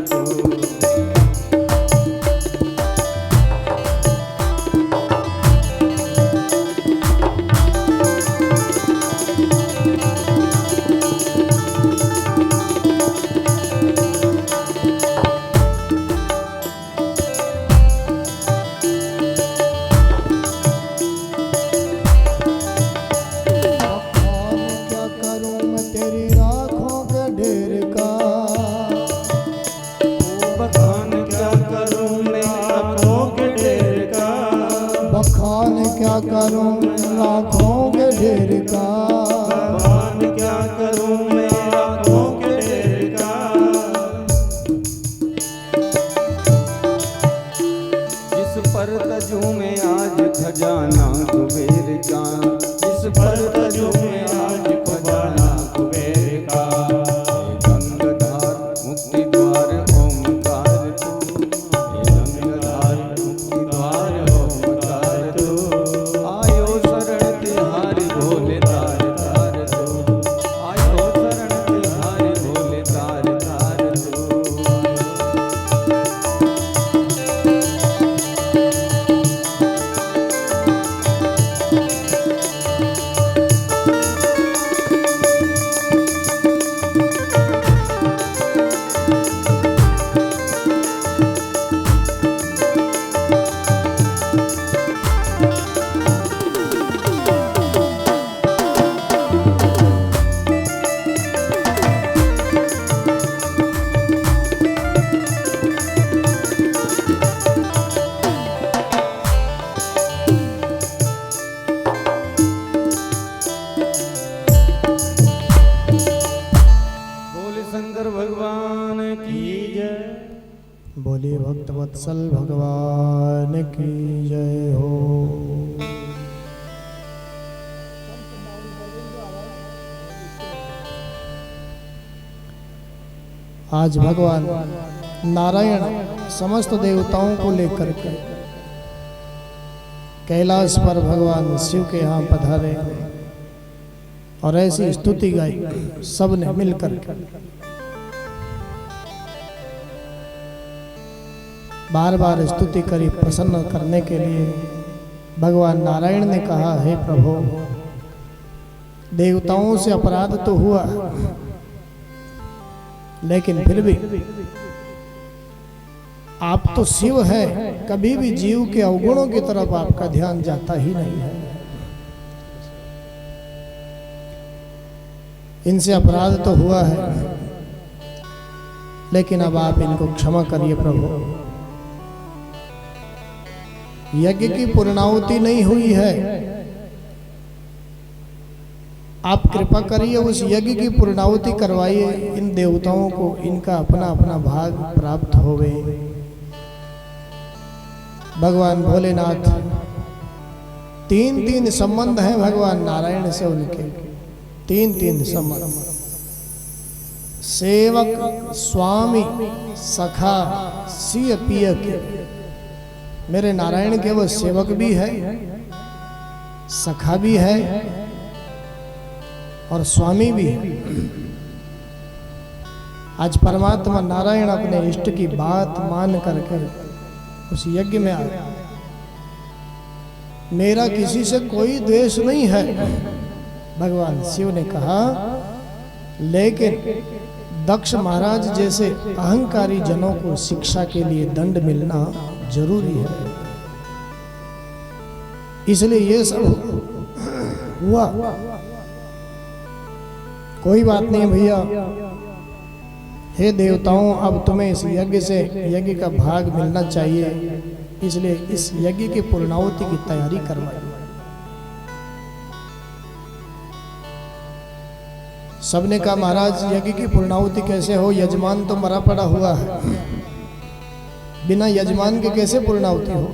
तू। क्या करूं लाखों के ढेर का, भगवान क्या करूं मैं लाखों के ढेर का। जिस पर तजू में आज खजाना कुबेर का, जिस पर तजू में आज खजाना कुबेर का। गंगाधार मुक्ति द्वार ओमकार तू, गंगाधार मुक्ति द्वार ओमकार तू। आयो शरण तिहारी भोले तार तार तू, आयो शरण तिहारी भोले तार तार तू। शंकर भगवान की जय। बोलिए भक्त वत्सल भगवान की जय हो। आज भगवान नारायण समस्त देवताओं को लेकर के कैलाश पर भगवान शिव के यहाँ पधारे और ऐसी स्तुति गाई सबने मिलकर के। बार बार स्तुति करी प्रसन्न करने के लिए भगवान नारायण ने कहा, हे प्रभु, देवताओं से अपराध तो हुआ, लेकिन फिर भी आप तो शिव हैं, कभी भी जीव के अवगुणों की तरफ आपका ध्यान जाता ही नहीं है। इनसे अपराध तो हुआ है, लेकिन अब आप इनको क्षमा करिए प्रभु। यज्ञ की पूर्णाहुति नहीं हुई है, आप कृपा करिए उस यज्ञ की पूर्णाहुति करवाइए, इन देवताओं को इनका अपना अपना भाग प्राप्त होवे। भगवान भोलेनाथ तीन संबंध हैं भगवान नारायण से, उनके तीन संबंध। सेवक, स्वामी, सखा, सिय पिय के। मेरे नारायण के वो सेवक भी है, सखा भी है और स्वामी भी है। आज परमात्मा नारायण अपने इष्ट की बात मान करके उस यज्ञ में आए। मेरा किसी से कोई द्वेष नहीं है, भगवान शिव ने कहा, लेकिन दक्ष महाराज जैसे अहंकारी जनों को शिक्षा के लिए दंड मिलना जरूरी है, इसलिए ये सब हुआ। कोई बात नहीं भैया, हे देवताओं, अब तुम्हें इस यज्ञ से यज्ञ का भाग मिलना चाहिए, इसलिए इस यज्ञ की पूर्णाहुति की तैयारी करवाई। सबने कहा, महाराज यज्ञ की पूर्णाहुति कैसे हो, यजमान तो मरा पड़ा हुआ है, बिना यजमान के कैसे पूर्णाहुति हो।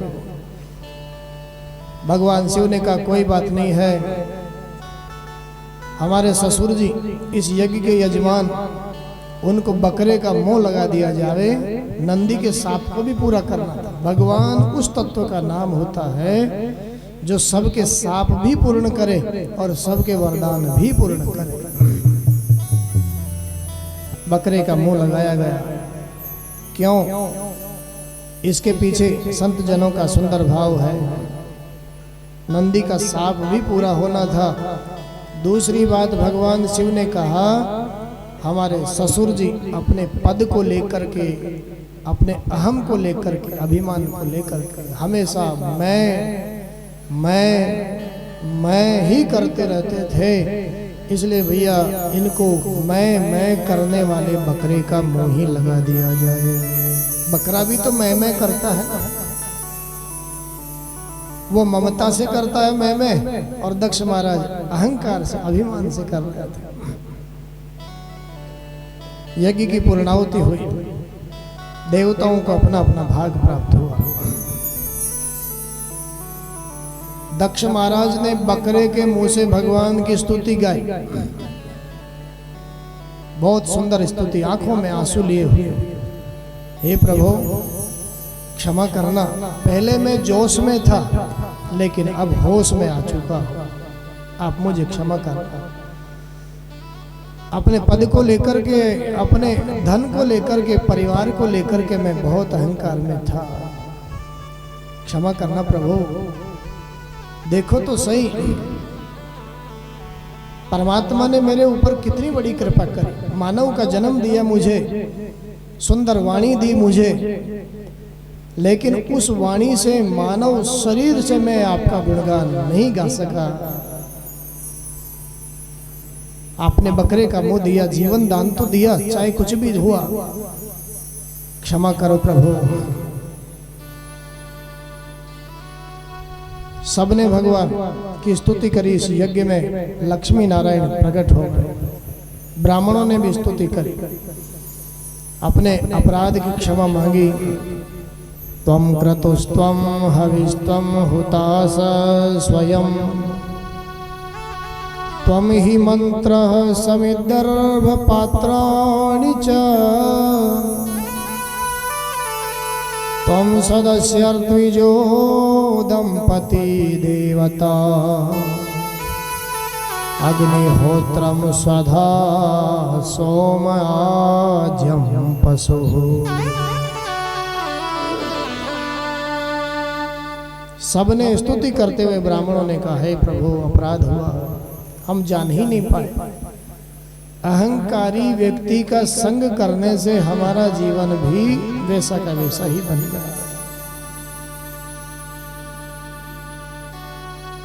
भगवान शिव ने कहा, कोई बात नहीं है, हमारे ससुर जी इस यज्ञ के यजमान, उनको बकरे का मोह लगा दिया जावे, नंदी के साप को भी पूरा करना था। भगवान उस तत्व का नाम होता है जो सबके साप भी पूर्ण करे और सबके वरदान भी पूर्ण करे। बकरे का मुंह लगाया गया, क्यों? इसके पीछे संत जनों का सुंदर भाव है। नंदी का साप भी पूरा होना था। दूसरी बात, भगवान शिव ने कहा हमारे ससुर जी अपने पद को लेकर के, अपने अहम को लेकर के, अभिमान को लेकर के हमेशा मैं ही करते रहते थे। इसलिए भैया इनको मैं करने वाले बकरे का मोह ही लगा दिया जाए। बकरा भी तो मैं करता है ना, वो ममता से करता है मैं, और दक्ष महाराज अहंकार से, अभिमान से कर रहे थे। यज्ञ की पूर्णाहुति हुई, देवताओं को अपना अपना भाग प्राप्त हुआ। दक्ष महाराज ने बकरे के मुंह से भगवान की स्तुति गाई, बहुत सुंदर स्तुति, आंखों में आंसू लिए हुए। हे प्रभु क्षमा करना, पहले मैं जोश में था लेकिन अब होश में आ चुका, आप मुझे क्षमा करना। अपने पद को लेकर के, अपने धन को लेकर के, परिवार को लेकर के मैं बहुत अहंकार में था, क्षमा करना प्रभु। देखो तो सही, परमात्मा ने मेरे ऊपर कितनी बड़ी कृपा करी, मानव का जन्म दिया मुझे, सुंदर वाणी दी मुझे, लेकिन उस वाणी से, मानव शरीर से मैं आपका गुणगान नहीं गा सका। आपने बकरे का मुंह दिया, जीवन दान तो दिया, चाहे कुछ भी हुआ, क्षमा करो प्रभु। सबने भगवान की स्तुति करी। इस यज्ञ में लक्ष्मी नारायण प्रकट हो गए, ब्राह्मणों ने भी स्तुति करी, अपने अपराध की क्षमा मांगी। त्वं क्रतुस्त्वं हविस्त्वं हुतास स्वयं, त्वं हि मंत्रः समिद्धर्भपात्राणि च, त्वं सदस्यर्द्विजो दंपति देवता, अग्निहोत्रं स्वधा सोमाज्यं पशुः। सबने स्तुति करते हुए ब्राह्मणों ने कहा, हे प्रभु अपराध हुआ, हम जान ही नहीं पाए। अहंकारी व्यक्ति का संग करने से हमारा जीवन भी वैसा का वैसा ही बन गया।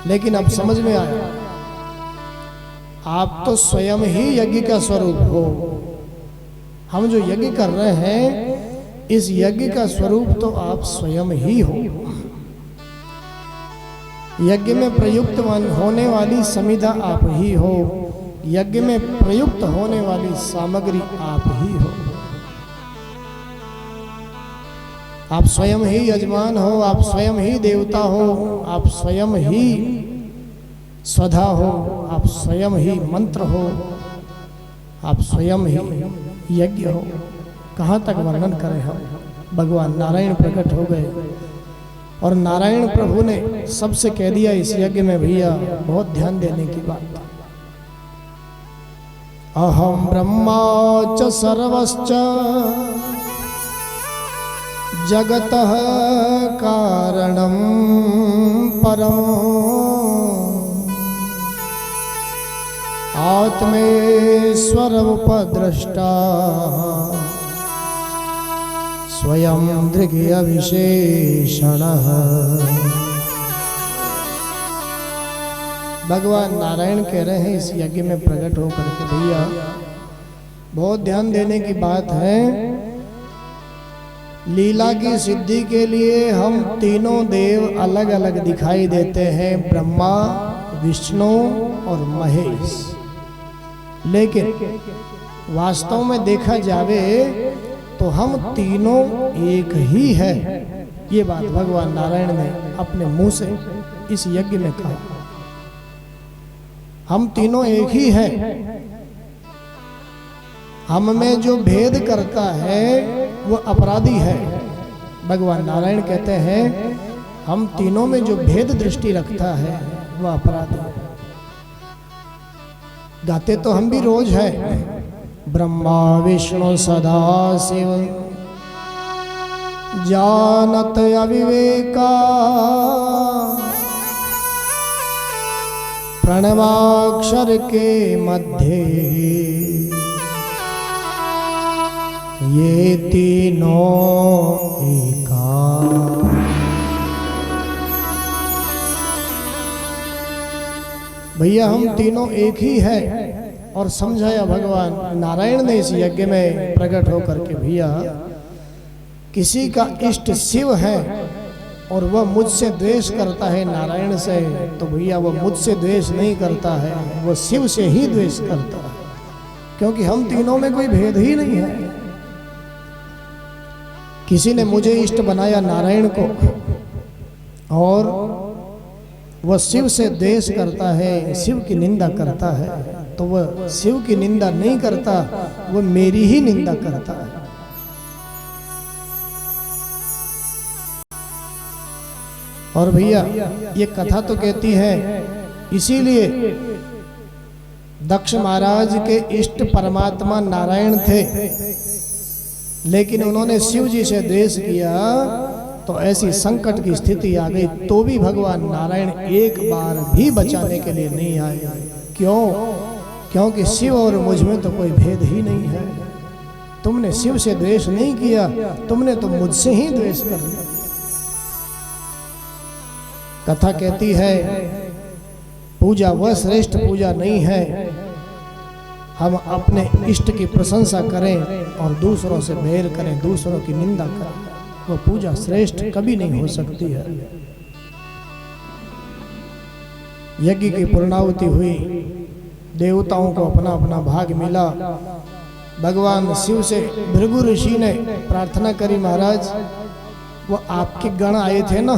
लेकिन अब समझ में आया, आप तो स्वयं ही यज्ञ का स्वरूप हो। हम जो यज्ञ कर रहे हैं, इस यज्ञ का स्वरूप तो आप स्वयं ही हो। यज्ञ में प्रयुक्त होने वाली समिधा आप ही हो, यज्ञ में प्रयुक्त होने वाली सामग्री आप ही हो। आप स्वयं ही यजमान हो, आप स्वयं ही देवता हो, आप स्वयं ही स्वधा हो, आप स्वयं ही मंत्र हो, आप स्वयं ही यज्ञ हो। कहाँ तक वर्णन करें हम। भगवान नारायण प्रकट हो गए और नारायण प्रभु ने सबसे कह दिया इस यज्ञ में, भैया बहुत ध्यान देने की बात। अहम ब्रह्मा च सर्वश्च जगतः कारणं परम, आत्मेश्वर उपद्रष्टा स्वयं दृग्य विशेषणः। भगवान नारायण कह रहे हैं इस यज्ञ में प्रकट होकर के, भैया बहुत ध्यान देने की बात है। लीला की सिद्धि के लिए हम तीनों देव अलग अलग दिखाई देते हैं, ब्रह्मा, विष्णु और महेश। लेकिन वास्तव में देखा जावे तो हम तीनों एक ही है। ये बात भगवान नारायण ने अपने मुंह से इस यज्ञ में कहा, हम तीनों एक ही हैं। हम में जो भेद करता है वो अपराधी है। भगवान नारायण कहते हैं हम तीनों में जो भेद दृष्टि रखता है वह अपराधी है। गाते तो हम भी रोज है, ब्रह्मा विष्णु सदा शिव जानत अविवेका प्रणवाक्षर के मध्य ये तीनों एका। भैया हम तीनों एक ही है। और समझाया भगवान नारायण ने इस यज्ञ में प्रकट होकर के, भैया किसी का इष्ट शिव है और वह मुझसे द्वेष करता है नारायण से, तो भैया वह मुझसे द्वेष नहीं करता है, वह शिव से ही द्वेष करता है, क्योंकि हम तीनों में कोई भेद ही नहीं है। किसी ने मुझे इष्ट बनाया नारायण को और वह शिव से द्वेष करता है, शिव की निंदा करता है, तो वह शिव की निंदा नहीं करता, वह मेरी ही निंदा करता है। और भैया ये कथा तो कहती है, इसीलिए दक्ष महाराज के इष्ट परमात्मा नारायण थे, लेकिन उन्होंने शिव जी से द्वेष किया तो ऐसी संकट की स्थिति आ गई, तो भी भगवान नारायण एक बार भी बचाने के लिए नहीं आए। क्यों? क्योंकि शिव और मुझ में तो कोई भेद ही नहीं है। तुमने शिव से द्वेष नहीं किया, तुमने तो मुझसे ही द्वेष कर लिया। कथा कहती है पूजा वह श्रेष्ठ पूजा नहीं है, हम अपने इष्ट की प्रशंसा करें और दूसरों से बैर करें, दूसरों की निंदा करें, वह पूजा श्रेष्ठ कभी नहीं हो सकती है। यज्ञ की पूर्णाहुति हुई, देवताओं को अपना अपना भाग मिला। भगवान शिव से भृगु ऋषि ने प्रार्थना करी, महाराज वो आपके गण आए थे ना,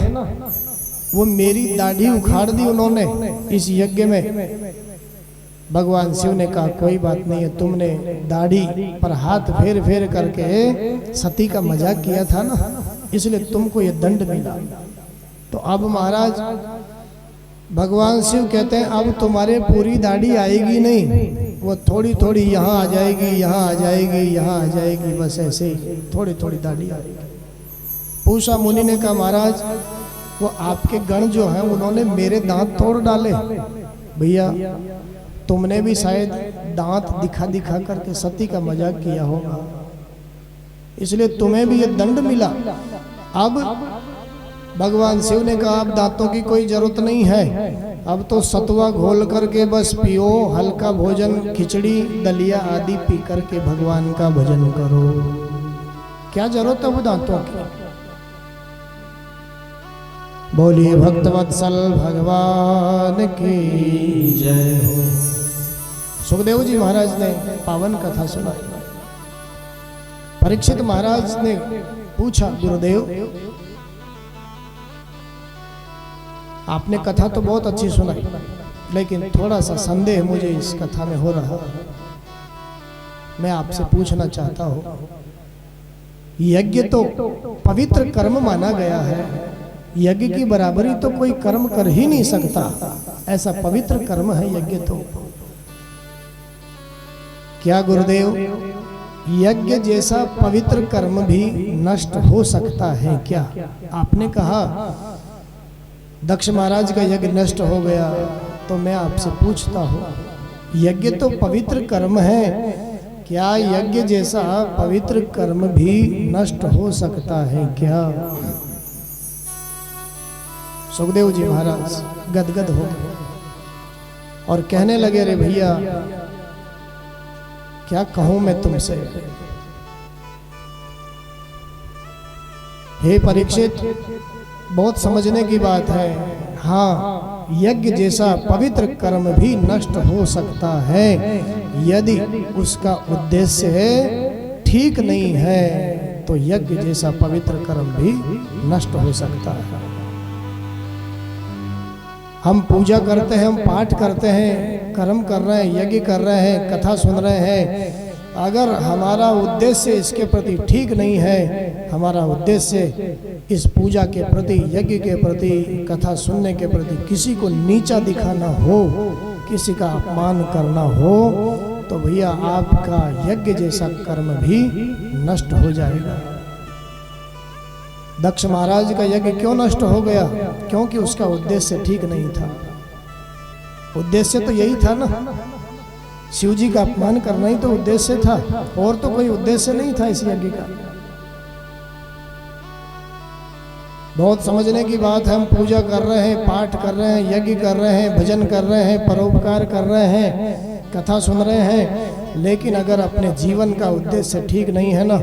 वो मेरी दाढ़ी उखाड़ दी उन्होंने इस यज्ञ में। भगवान शिव ने कहा कोई बात नहीं है, तुमने दाढ़ी पर हाथ फेर फेर करके सती का मजाक किया था ना, इसलिए तुमको ये दंड मिला। तो अब महाराज भगवान शिव कहते हैं अब तुम्हारे पूरी दाढ़ी आएगी नहीं, वो थोड़ी थोड़ी यहाँ आ जाएगी, यहाँ आ जाएगी, यहाँ आ जाएगी, बस ऐसे ही थोड़ी थोड़ी दाढ़ी आएगी। पूषा मुनि ने कहा महाराज वो आपके गण जो हैं उन्होंने मेरे दांत तोड़ डाले। भैया तुमने भी शायद दांत दिखा दिखा करके सती का मजाक किया होगा, इसलिए तुम्हें भी ये दंड मिला। अब भगवान शिव ने कहा अब दांतों की कोई जरूरत नहीं है, अब तो सतुआ घोल करके बस पियो, हल्का भोजन खिचड़ी दलिया आदि पी करके भगवान का भजन करो। क्या जरूरत है वो दांतों की? बोलिए भक्तवत्सल भगवान की जय हो। सुखदेव जी महाराज ने पावन कथा सुनाई। परीक्षित महाराज ने पूछा गुरुदेव आपने कथा तो बहुत अच्छी सुनाई, लेकिन थोड़ा सा संदेह मुझे इस कथा में हो रहा है, मैं आपसे पूछना चाहता हूँ। यज्ञ तो पवित्र कर्म माना गया है, यज्ञ की बराबरी तो कोई कर्म कर ही नहीं सकता, ऐसा पवित्र कर्म है यज्ञ। तो क्या गुरुदेव यज्ञ जैसा पवित्र कर्म भी नष्ट हो सकता है क्या? आपने कहा दक्ष महाराज का यज्ञ नष्ट हो गया, तो मैं आपसे पूछता हूँ यज्ञ तो पवित्र कर्म है, क्या यज्ञ जैसा पवित्र कर्म भी नष्ट हो सकता है क्या? सुखदेव जी महाराज गदगद हो गए और कहने लगे रे भैया क्या कहूं मैं तुमसे। हे परीक्षित बहुत समझने की बात है, हाँ यज्ञ जैसा पवित्र कर्म भी नष्ट हो सकता है यदि उसका उद्देश्य ठीक नहीं है, तो यज्ञ जैसा पवित्र कर्म भी नष्ट हो सकता है। हम पूजा करते हैं, हम पाठ करते हैं, कर्म कर रहे हैं, यज्ञ कर रहे हैं, कथा सुन रहे हैं, अगर हमारा उद्देश्य इसके प्रति ठीक नहीं है, हमारा उद्देश्य इस पूजा के प्रति, यज्ञ के प्रति, कथा सुनने के प्रति किसी को नीचा दिखाना हो, किसी का अपमान करना हो, तो भैया आपका यज्ञ जैसा कर्म भी नष्ट हो जाएगा। दक्ष महाराज का यज्ञ क्यों नष्ट हो गया? क्योंकि उसका उद्देश्य ठीक नहीं था। उद्देश्य तो यही था ना, शिव जी का अपमान करना ही तो उद्देश्य था, और तो कोई उद्देश्य नहीं था इस यज्ञ का। बहुत समझने की बात है, हम पूजा कर रहे हैं, पाठ कर रहे हैं, यज्ञ कर रहे हैं, भजन कर रहे हैं, परोपकार कर रहे हैं, कथा सुन रहे हैं, लेकिन अगर अपने जीवन का उद्देश्य ठीक नहीं है ना,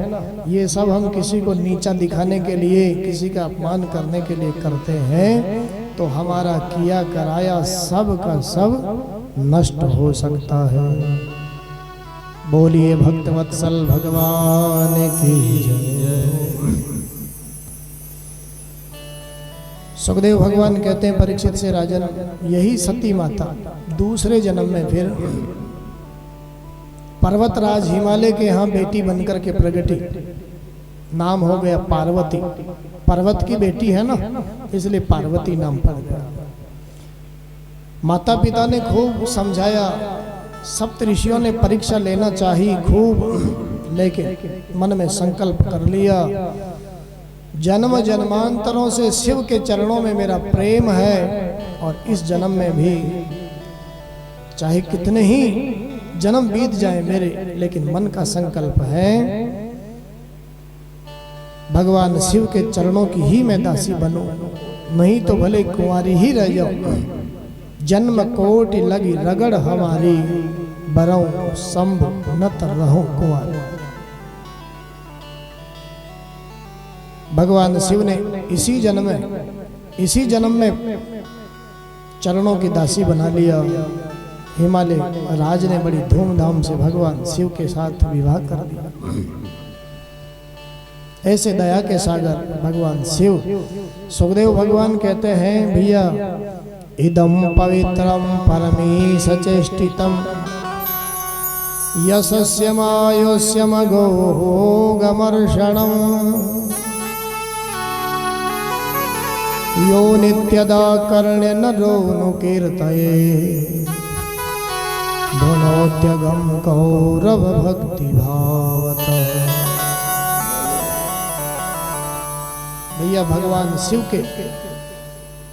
ये सब हम किसी को नीचा दिखाने के लिए, किसी का अपमान करने के लिए करते हैं, तो हमारा किया कराया सब का सब नष्ट हो सकता है। बोलिए भक्तवत्सल भगवान की जय। सुखदेव भगवान कहते हैं परीक्षित से, राजन, यही सती माता दूसरे जन्म में फिर पर्वतराज हिमालय के यहाँ बेटी बनकर के प्रगटी। नाम हो गया पार्वती। पर्वत की बेटी है ना, इसलिए पार्वती नाम पड़ गया। माता पिता ने खूब समझाया, सप्त ऋषियों ने परीक्षा लेना चाहिए खूब, लेकिन मन में संकल्प कर लिया, जन्म जन्मांतरों से शिव के चरणों में मेरा प्रेम है, और इस जन्म में भी चाहे कितने ही जन्म बीत जाए मेरे, लेकिन मन का संकल्प है भगवान शिव के चरणों की ही मैं दासी बनूं, नहीं तो भले कुंवारी ही रह जाऊं। जन्म कोटि लगी रगड़ हमारी, बरऊं शंभु नत रहूं कुंवारी। भगवान शिव ने इसी जन्म में चरणों की दासी बना लिया। हिमालय राज ने बड़ी धूमधाम से भगवान शिव के साथ विवाह कर दिया। ऐसे दया के सागर भगवान शिव। सुखदेव भगवान कहते हैं, भैया इदम पवित्रम परमीश चेष्टितम यशस्यमायुष्यमगो गमर्षणम यो नित्यदा कर्ण्य नरो कीर्तये धुनोत्यगम कौरव भक्ति भावत। भैया भगवान शिव के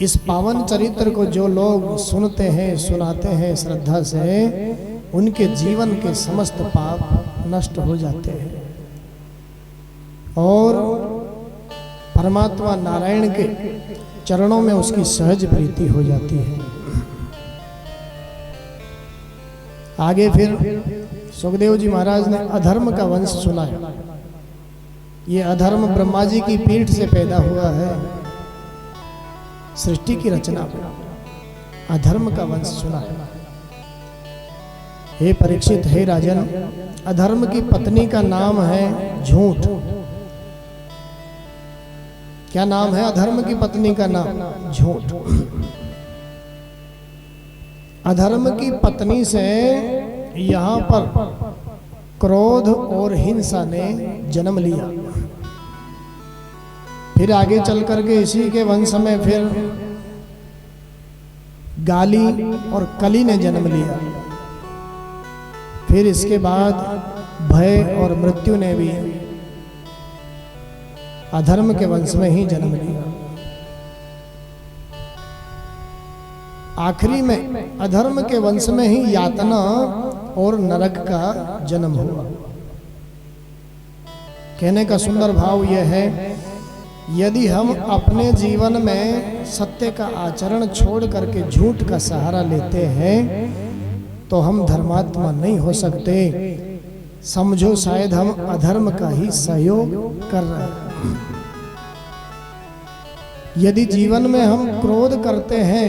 इस पावन चरित्र को जो लोग सुनते हैं, सुनाते हैं श्रद्धा से, उनके जीवन के समस्त पाप नष्ट हो जाते हैं और परमात्मा नारायण के चरणों में उसकी सहज प्रीति हो जाती है। आगे फिर सुखदेव जी महाराज ने अधर्म का वंश सुनाया। ये अधर्म ब्रह्मा जी की पीठ से पैदा हुआ है। सृष्टि की रचना अधर्म का वंश सुनाया। हे परीक्षित, हे राजन, अधर्म की पत्नी का नाम है झूठ। क्या नाम है अधर्म की पत्नी का? नाम झूठ। अधर्म की पत्नी से यहाँ पर क्रोध और हिंसा ने जन्म लिया। फिर आगे चल करके इसी के वंश में फिर गाली और कली ने जन्म लिया। फिर इसके बाद भय और मृत्यु ने भी अधर्म के वंश में ही जन्म लिया। आखिरी में अधर्म के वंश में ही यातना और नरक का जन्म हुआ। कहने का सुंदर भाव यह है, यदि हम अपने जीवन में सत्य का आचरण छोड़ करके झूठ का सहारा लेते हैं तो हम धर्मात्मा नहीं हो सकते। समझो शायद हम अधर्म का ही सहयोग कर रहे हैं। यदि जीवन में हम क्रोध करते हैं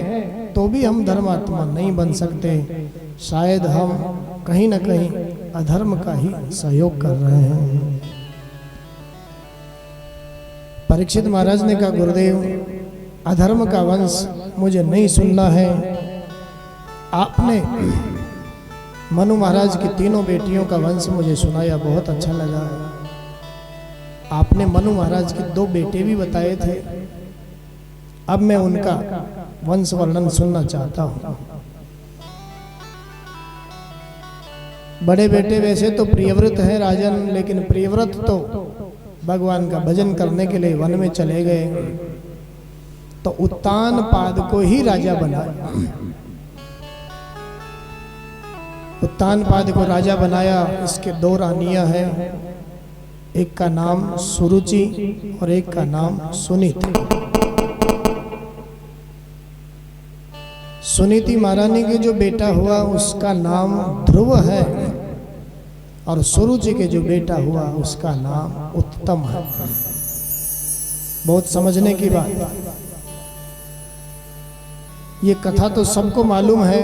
तो भी हम धर्मात्मा नहीं बन सकते। शायद हम कहीं ना कहीं अधर्म का ही सहयोग कर रहे हैं। परीक्षित महाराज ने कहा, गुरुदेव, अधर्म का वंश मुझे नहीं सुनना है। आपने मनु महाराज की तीनों बेटियों का वंश मुझे सुनाया, बहुत अच्छा लगा। आपने मनु महाराज के 2 बेटे भी बताए थे। अब मैं उनका वंश वर्णन सुनना चाहता हूं। बड़े बेटे वैसे तो प्रियव्रत है राजन, लेकिन प्रियव्रत तो भगवान का भजन करने के लिए वन में चले गए तो उत्तानपाद को ही राजा बनाया। उत्तानपाद को राजा बनाया। इसके दो रानियां हैं, एक का नाम सुरुचि और एक का नाम सुनीति। सुनीति महारानी के जो बेटा हुआ उसका नाम ध्रुव है और सुरुचि के जो बेटा हुआ उसका नाम उत्तम है। बहुत समझने की बात। ये कथा तो सबको मालूम है,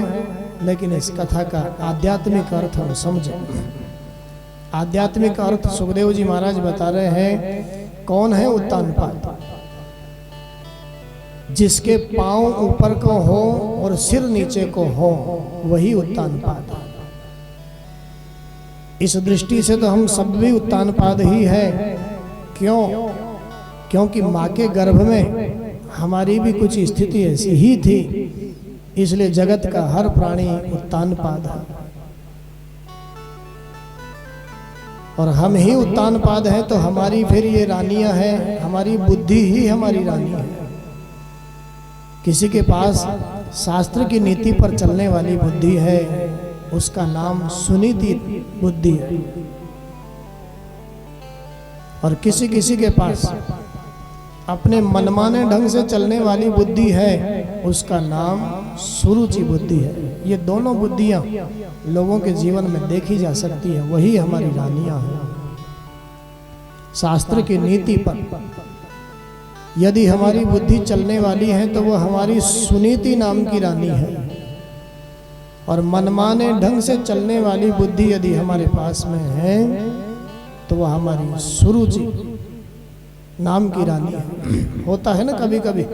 लेकिन इस कथा का आध्यात्मिक अर्थ हम समझें। आध्यात्मिक अर्थ सुखदेव जी महाराज बता रहे हैं। कौन है उत्तानपाद? जिसके पांव ऊपर को हो और सिर नीचे को हो, वही उत्तानपाद। इस दृष्टि से तो हम सब भी उत्तानपाद ही है। क्यों? क्योंकि माँ के गर्भ में हमारी भी कुछ स्थिति ऐसी ही थी, इसलिए जगत का हर प्राणी उत्तानपाद है। और हम ही उत्तानपाद हैं तो हमारी फिर ये रानियां हैं, हमारी बुद्धि ही हमारी रानी है। किसी के पास शास्त्र की नीति पर चलने वाली बुद्धि है, उसका नाम सुनीति बुद्धि है। और किसी किसी के पास अपने मनमाने ढंग से चलने वाली बुद्धि है, उसका नाम सुरुचि बुद्धि है। ये दोनों बुद्धियां लोगों के जीवन में देखी जा सकती है, वही हमारी रानियां हैं। शास्त्र की नीति पर यदि हमारी बुद्धि चलने वाली है तो वो हमारी सुनीति नाम की रानी है। और मनमाने ढंग से चलने वाली बुद्धि यदि हमारे पास में है तो वह हमारी सुरुचि नाम की रानी है। होता है ना कभी कभी,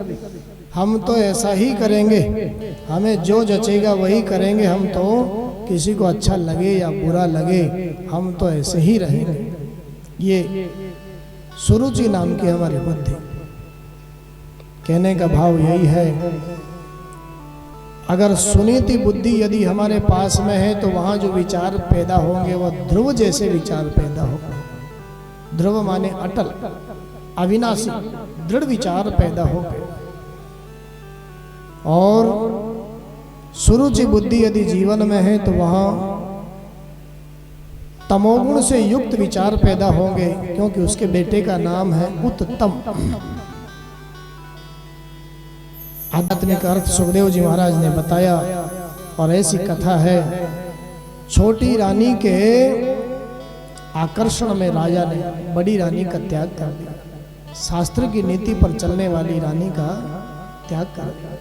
हम तो ऐसा ही करेंगे, हमें जो जचेगा वही करेंगे, हम तो किसी को अच्छा लगे या बुरा लगे हम तो ऐसे ही रहेंगे। ये सुरुचि नाम की हमारी बुद्धि। कहने का भाव यही है, अगर सुनीति बुद्धि यदि हमारे पास में है तो वहां जो विचार पैदा होंगे वह ध्रुव जैसे विचार पैदा होंगे। ध्रुव माने अटल, अविनाशी, दृढ़ विचार पैदा होंगे। और सुरुचि बुद्धि यदि जीवन में है तो वहां तमोगुण से युक्त विचार पैदा होंगे, क्योंकि उसके बेटे का नाम है उत्तम। आध्यात्मिक अर्थ सुखदेव जी महाराज ने बताया। और ऐसी कथा है, छोटी रानी के आकर्षण में राजा ने बड़ी रानी का त्याग कर दिया। शास्त्र की नीति पर चलने वाली रानी का त्याग कर दिया।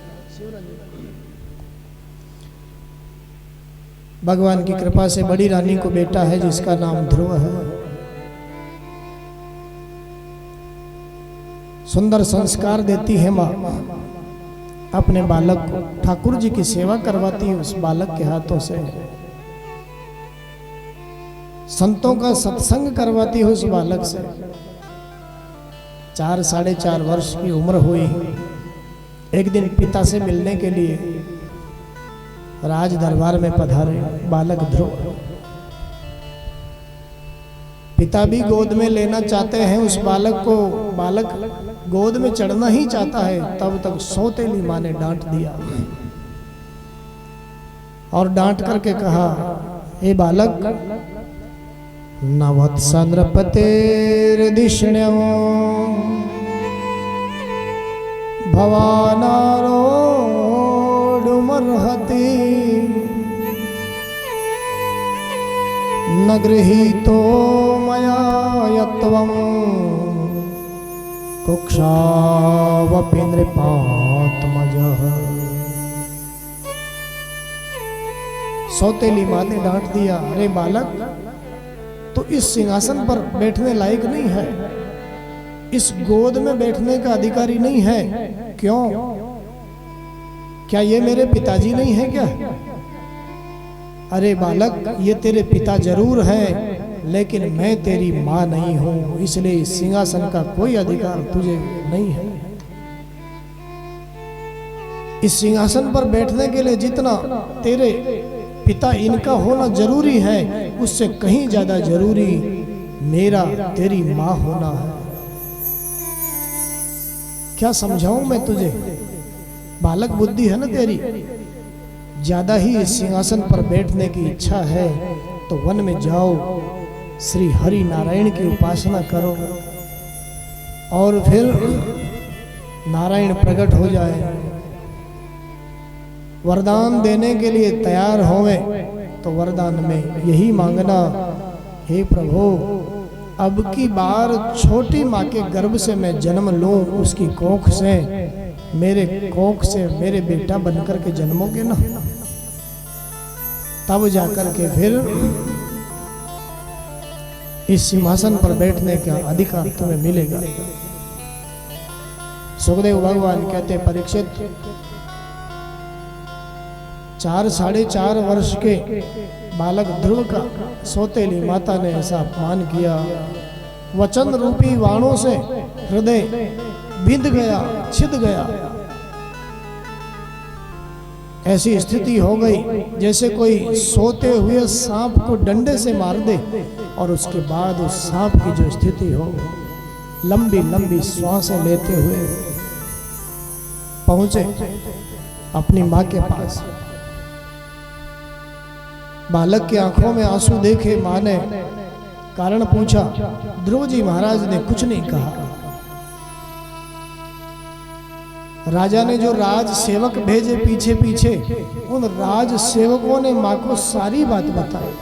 भगवान की कृपा से बड़ी रानी को बेटा है जिसका नाम ध्रुव है। सुंदर संस्कार देती है माँ अपने बालक को। ठाकुर जी की सेवा करवाती है उस बालक के हाथों से। संतों का सत्संग करवाती है उस बालक से। 4 साढ़े 4 वर्ष की उम्र हुई। एक दिन पिता से मिलने के लिए राज दरबार में पधारे बालक ध्रुव। पिता भी गोद में लेना चाहते हैं उस बालक को। बालक गोद में चढ़ना ही चाहता है, तब तक सौतेली माँ ने डांट दिया और डांट करके कहा, हे बालक, नवत्स नृपतेर्दिष्ण्यं भवानारोढुमर्हति न गृहीतो मया यत्वं कुक्षावपि नृपात्मजः। सौतेली माँ ने डांट दिया, अरे बालक, तो इस सिंहासन पर बैठने लायक नहीं है, इस गोद में बैठने का अधिकारी नहीं है। क्यों? क्या ये मेरे पिताजी नहीं है क्या? अरे बालक, ये तेरे पिता जरूर हैं, लेकिन मैं तेरी माँ नहीं हूं, इसलिए इस सिंहासन का कोई अधिकार तुझे नहीं है। इस सिंहासन पर बैठने के लिए जितना तेरे पिता इनका होना जरूरी है, उससे कहीं ज्यादा जरूरी मेरा तेरी माँ होना है। क्या समझाऊं मैं तुझे, बालक बुद्धि है ना तेरी, ज्यादा ही इस सिंहासन पर बैठने की इच्छा है तो वन में जाओ, श्री हरि नारायण की उपासना करो और फिर नारायण प्रकट हो जाए, वरदान देने के लिए तैयार होवे तो वरदान में यही मांगना, हे प्रभु अब की बार छोटी माँ के गर्भ से मैं जन्म लूं, उसकी कोख से, मेरे कोख से मेरे बेटा बनकर के जन्मोगे ना, तब जाकर के फिर इस सिंहासन पर बैठने का अधिकार तुम्हें मिलेगा। सुखदेव भगवान कहते, परीक्षित 4-4.5 वर्ष के बालक ध्रुव का सौतेली माता ने ऐसा अपमान किया, वचन रूपी वाणों से हृदय बिंद गया, छिद गया, ऐसी स्थिति हो गई जैसे कोई सोते हुए सांप को डंडे से मार दे और उसके बाद उस सांप की जो स्थिति हो, लंबी लंबी श्वासें लेते हुए पहुंचे अपनी मां के पास। बालक की आंखों में आंसू देखे मां ने कारण पूछा, ध्रुव जी महाराज ने कुछ नहीं कहा। राजा ने जो राज सेवक भेजे पीछे पीछे, उन राज सेवकों ने मां को सारी बात बताई।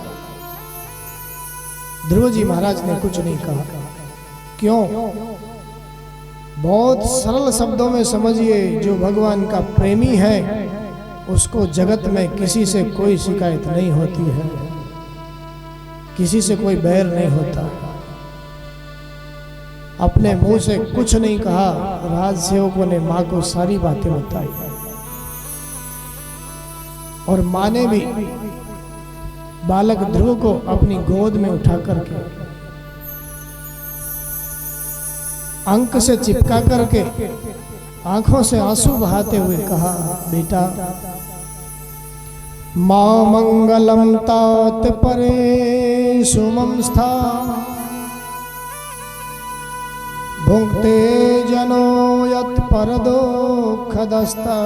ध्रुव जी महाराज ने कुछ नहीं कहा। क्यों? बहुत सरल शब्दों में समझिए, जो भगवान का प्रेमी है उसको जगत में किसी से कोई शिकायत नहीं होती है, किसी से कोई बैर नहीं होता। अपने मुंह से कुछ नहीं कहा, राज सेवकों ने मां को सारी बातें बताई और मां ने भी बालक ध्रुव को अपनी गोद में उठा करके अंक से चिपका करके आंखों से आंसू बहाते हुए कहा, बेटा मां मंगलम तात परे सुमं स्था भुंक्ते जनो यत् परदोखदस्ता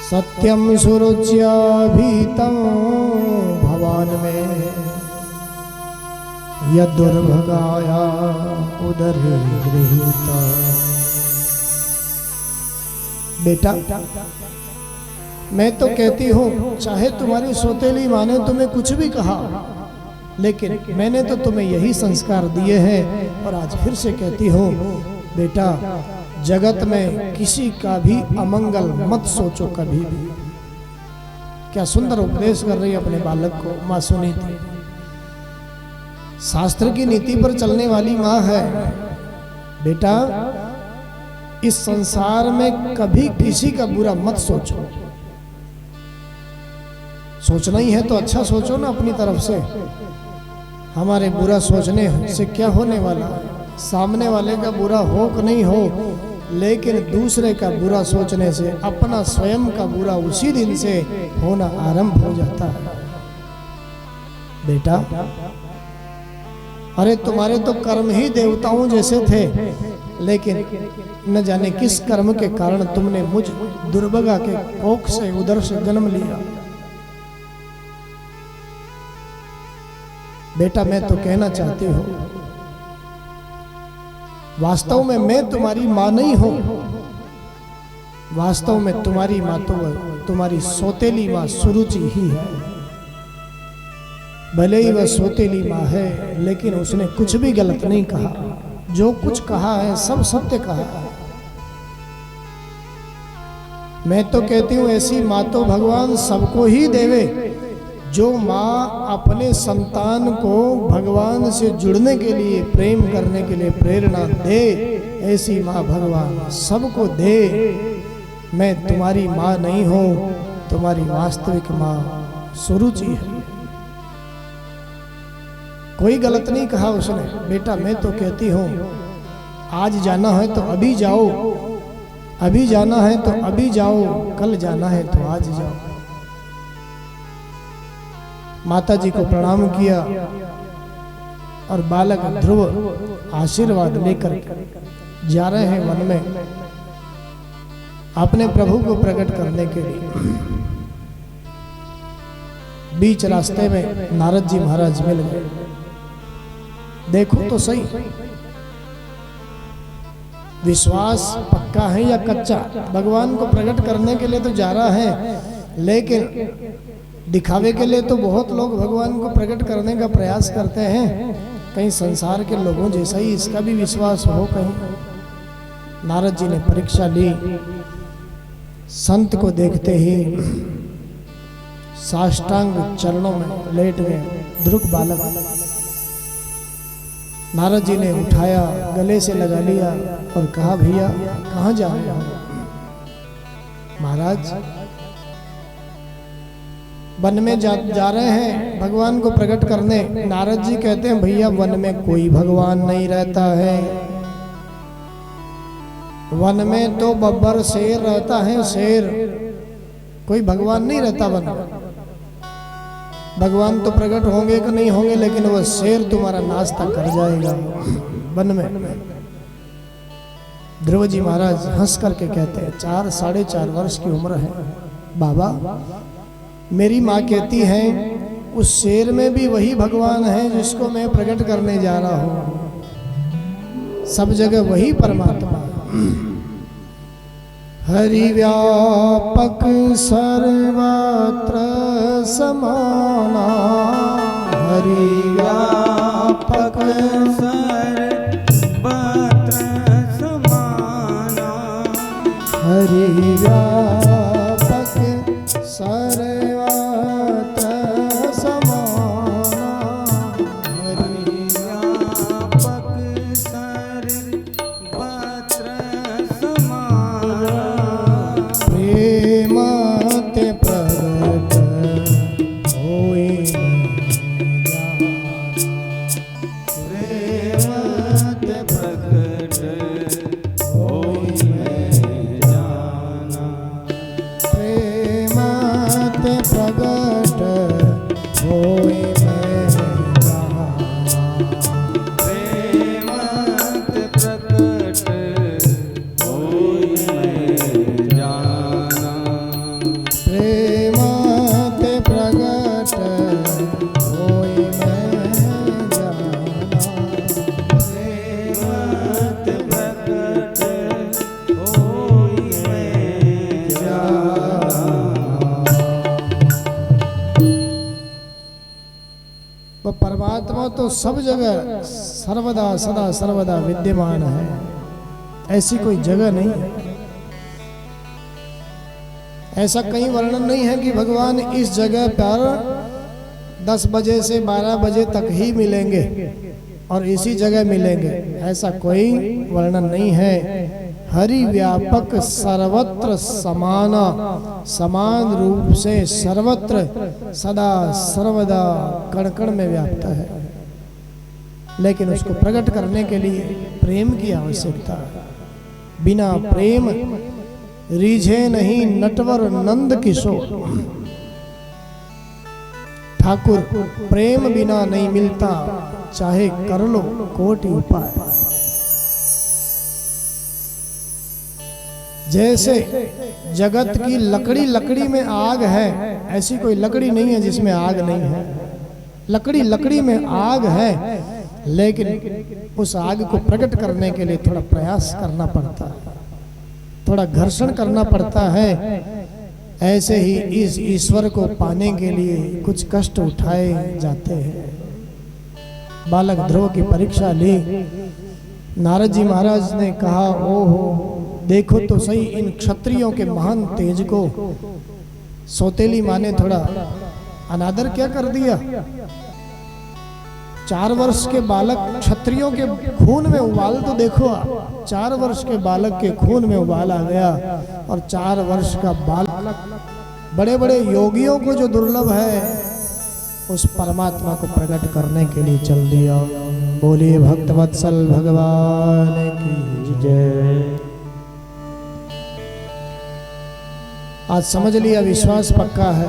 सत्यम सुरुच्या भीतं भवान में यदुर्भगाया उदर गृहीता। बेटा मैं तो कहती हूँ, चाहे तुम्हारी सौतेली माँ ने तुम्हें कुछ भी कहा, लेकिन मैंने तो तुम्हें यही संस्कार दिए हैं और आज फिर से कहती हूँ, बेटा जगत में किसी का भी अमंगल मत सोचो कभी भी। क्या सुंदर उपदेश कर रही है अपने बालक को माँ सुनी थी। शास्त्र की नीति पर चलने वाली माँ है। बेटा इस संसार में कभी किसी का बुरा मत सोचो, सोचना ही है तो अच्छा सोचो ना अपनी तरफ से। हमारे बुरा सोचने से क्या होने वाला है? सामने वाले का बुरा हो कि नहीं हो, लेकिन दूसरे का बुरा सोचने से अपना स्वयं का बुरा उसी दिन से होना आरंभ हो जाता है। बेटा अरे तुम्हारे तो कर्म ही देवताओं जैसे थे, लेकिन न जाने किस कर्म के कारण तुमने मुझ दुर्भगा के कोख से उदर से जन्म लिया। बेटा मैं तो कहना चाहती हूँ, वास्तव में मैं तुम्हारी माँ नहीं हूं, वास्तव में तुम्हारी माँ तो तुम्हारी सौतेली माँ सुरुचि ही है। भले ही वह सौतेली माँ है, लेकिन उसने कुछ भी गलत नहीं कहा। जो कुछ कहा है सब सत्य कहा है। मैं तो कहती हूँ ऐसी माँ तो भगवान सबको ही देवे। जो माँ अपने संतान को भगवान से जुड़ने के लिए, प्रेम करने के लिए प्रेरणा दे, ऐसी माँ भगवान सबको दे। मैं तुम्हारी माँ नहीं हूँ, तुम्हारी वास्तविक माँ सुरुचि है। कोई गलत नहीं कहा उसने। बेटा मैं तो कहती हूँ, आज जाना है तो अभी जाओ, अभी जाना है तो अभी जाओ, कल जाना है तो आज जाओ। माता जी को प्रणाम किया और बालक ध्रुव आशीर्वाद लेकर जा रहे हैं वन में अपने प्रभु को प्रकट करने के लिए। बीच रास्ते में नारद जी महाराज मिल गए। देखो तो सही, विश्वास पक्का है या कच्चा? भगवान को प्रकट करने के लिए तो जा रहा है, लेकिन दिखावे के लिए तो बहुत लोग भगवान को प्रकट करने का प्रयास करते हैं। कहीं संसार के लोगों जैसा ही इसका भी विश्वास हो कहीं। नारद जी ने परीक्षा ली। संत को देखते ही साष्टांग चरणों में लेट गए ध्रुव बालक। नारद जी ने उठाया, गले से लगा लिया और कहा, भैया कहाँ जा रहे हो? महाराज वन में जा रहे हैं भगवान को प्रकट करने। नारद जी कहते हैं, भैया वन में कोई भगवान नहीं रहता है। वन में तो बब्बर शेर रहता है, शेर। कोई भगवान नहीं रहता वन में। भगवान तो प्रकट होंगे कि नहीं होंगे, लेकिन वह शेर तुम्हारा नाश्ता कर जाएगा वन में। ध्रुव जी महाराज हंस करके कहते हैं, 4-4.5 वर्ष की उम्र है बाबा। मेरी माँ कहती है उस शेर में भी वही भगवान है जिसको मैं प्रकट करने जा रहा हूँ। सब जगह वही परमात्मा। हरि व्यापक सर्वत्र समाना, हरि व्यापक सर्वत्र समाना, हरि व्यापक सर्वत्र समाना, हरि व्यापक सर्वत्र समाना, प्रेम ते प्रगट होई प्रेम ते प्रगट होई मैं जाना, प्रेम ते प्रगट होई मैं जाना, प्रेम ते प्रगट होई मैं जाना, प्रेम ते प्रगट होई मैं जाना, प्रेम ते प्रगट होई मैं जाना। वो परमात्मा तो सब जगह सर्वदा सदा सर्वदा विद्यमान है। ऐसी कोई जगह नहीं है, ऐसा कहीं वर्णन नहीं है कि भगवान इस जगह पर 10 बजे से 12 बजे तक ही मिलेंगे और इसी जगह मिलेंगे। ऐसा कोई वर्णन नहीं है। हरि व्यापक सर्वत्र समाना, समान रूप से सर्वत्र सदा सर्वदा कण कण में व्याप्त है। लेकिन उसको प्रकट करने के लिए प्रेम की आवश्यकता है। बिना प्रेम रीझे नहीं नटवर नंद किशोर। ठाकुर प्रेम बिना नहीं मिलता, चाहे कर लो कोटि उपाय। जैसे जगत की लकड़ी, लकड़ी में आग है, ऐसी कोई लकड़ी नहीं है जिसमें आग नहीं है। लकड़ी लकड़ी में आग है, लेकिन उस आग को प्रकट करने के लिए थोड़ा प्रयास करना पड़ता है, थोड़ा घर्षण करना पड़ता है। ऐसे ही इस ईश्वर को पाने के लिए कुछ कष्ट उठाए जाते हैं। बालक ध्रुव की परीक्षा ली। नारद जी महाराज ने कहा, ओहो देखो तो सही इन क्षत्रियों के महान तेज को। सौतेली माँ ने थोड़ा अनादर क्या कर दिया। 4 वर्ष के बालक क्षत्रियों के खून में उबाल तो देखो आप। 4 वर्ष के बालक के खून में उबाल आ गया, और 4 वर्ष का बालक बड़े बड़े योगियों को जो दुर्लभ है उस परमात्मा को प्रकट करने के लिए चल दिया। बोलिए भक्तवत्सल भगवान की जय। आज समझ लिया, विश्वास पक्का है।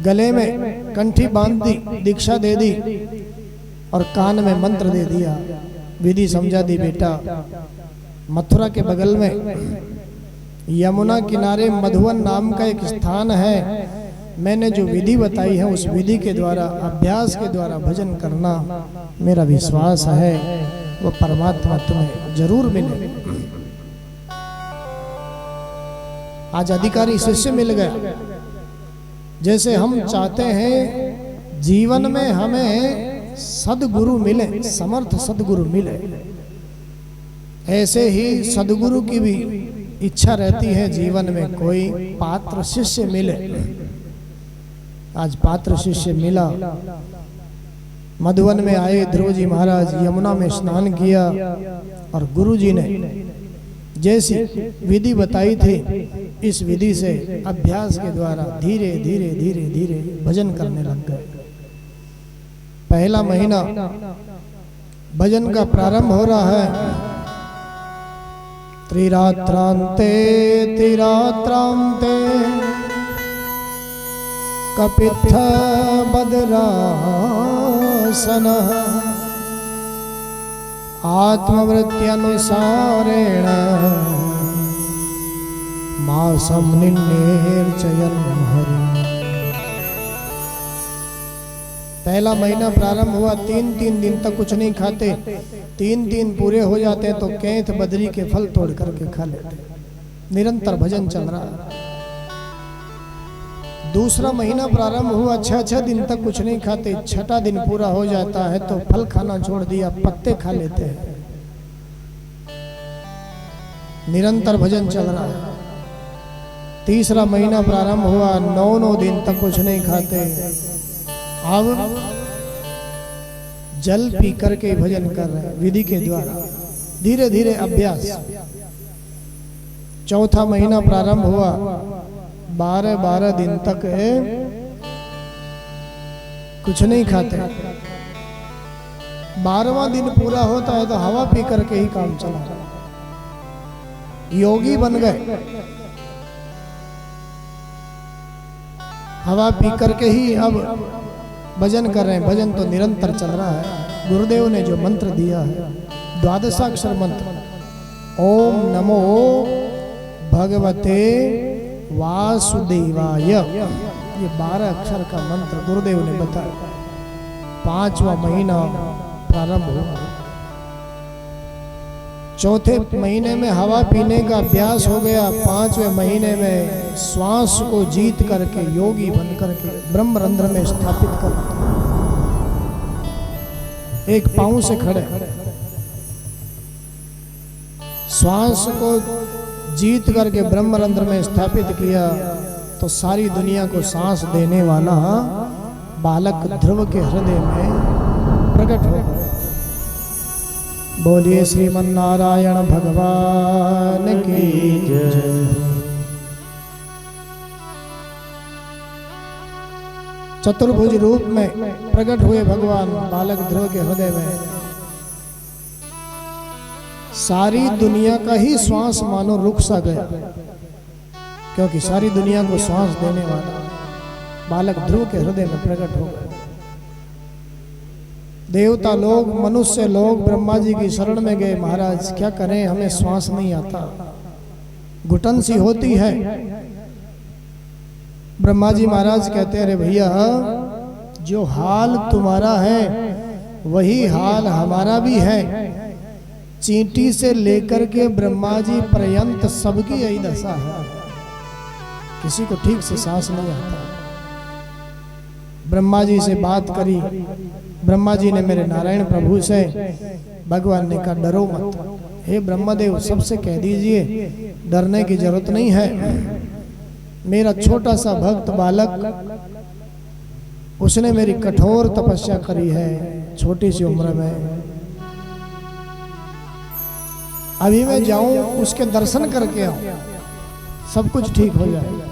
गले में कंठी बांध दी, दीक्षा दे दी और कान में मंत्र दे दिया। विधि समझा दी, बेटा मथुरा के बगल में यमुना किनारे मधुवन नाम का एक स्थान है। मैंने जो विधि बताई है उस विधि के द्वारा, अभ्यास के द्वारा भजन करना, मेरा विश्वास है वो परमात्मा तुम्हें जरूर मिले। आज अधिकारी शिष्य मिल गया। जैसे हम चाहते हैं जीवन में हमें सदगुरु मिले, समर्थ सदगुरु मिले, ऐसे ही सदगुरु की भी इच्छा रहती है जीवन में कोई पात्र शिष्य मिले। आज पात्र शिष्य मिला। मधुवन में आए ध्रुव जी महाराज, यमुना में स्नान किया और गुरु जी ने जैसी विधि बताई थी इस विधि से अभ्यास के द्वारा धीरे धीरे धीरे धीरे भजन करने लग गए। पहला महीना भजन का प्रारंभ हो रहा है। त्रिरात्रांते त्रिरात्रांते कपित्थ बदरासन आत्मवृत्त्यनुसारेण मासं निन्नेर्चयन् हरि। पहला महीना प्रारंभ हुआ, 3 दिन तक कुछ नहीं खाते। 3 पूरे हो जाते तो कैथ बद्री के फल तोड़ करके खा लेते। निरंतर भजन चल रहा है। दूसरा महीना प्रारंभ हुआ, 6 दिन तक कुछ नहीं खाते। 6ठा दिन पूरा हो जाता है तो फल खाना छोड़ दिया, पत्ते खा लेते हैं। निरंतर भजन चल रहा है। तीसरा महीना प्रारंभ हुआ, 9 दिन तक कुछ नहीं खाते। अब जल पी करके भजन कर रहे हैं विधि के द्वारा, धीरे धीरे अभ्यास। चौथा महीना प्रारंभ हुआ, 12 दिन तक कुछ नहीं खाते। 12वां दिन पूरा होता है तो हवा पी करके ही काम चला। योगी बन गए, हवा पी करके ही अब भजन कर रहे हैं। भजन तो निरंतर चल रहा है। गुरुदेव ने जो मंत्र दिया है, 12 मंत्र, ओम नमो भगवते वासुदेवाय, ये 12 अक्षर का मंत्र गुरुदेव ने बताया। 5वां महीना प्रारंभ हुआ। चौथे महीने में हवा पीने का अभ्यास हो गया। 5वें महीने में श्वास को जीत करके योगी बन करके ब्रह्मरंध्र में स्थापित कर, एक पांव से खड़े, श्वास को जीत करके ब्रह्मरंध्र में स्थापित किया तो सारी दुनिया को सांस देने वाला बालक ध्रुव के हृदय में प्रकट हो गया। बोलिए श्रीमन्नारायण भगवान की जय। चतुर्भुज रूप में प्रकट हुए भगवान बालक ध्रुव के हृदय में। सारी दुनिया का ही श्वास मानो रुक सा गया, क्योंकि सारी दुनिया को श्वास देने वाला बालक ध्रुव के हृदय में प्रकट हो गया। देवता लोग, मनुष्य लोग ब्रह्मा जी की शरण में गए। महाराज क्या करें, हमें श्वास नहीं आता, घुटन सी होती है। ब्रह्मा जी महाराज कहते हैं, अरे भैया, जो हाल तुम्हारा है वही हाल हमारा भी है। चींटी से लेकर के ब्रह्मा जी पर्यंत सबकी यही दशा है, किसी को ठीक से सांस नहीं आता। ब्रह्मा जी से बात करी, ब्रह्मा जी ने मेरे नारायण प्रभु से, भगवान ने कहा डरो मत, हे ब्रह्मदेव सबसे कह दीजिए डरने की जरूरत नहीं है। मेरा छोटा सा भक्त बालक, उसने मेरी कठोर तपस्या करी है छोटी सी उम्र में। अभी मैं जाऊं उसके दर्शन करके आऊं, सब कुछ ठीक हो जाएगा।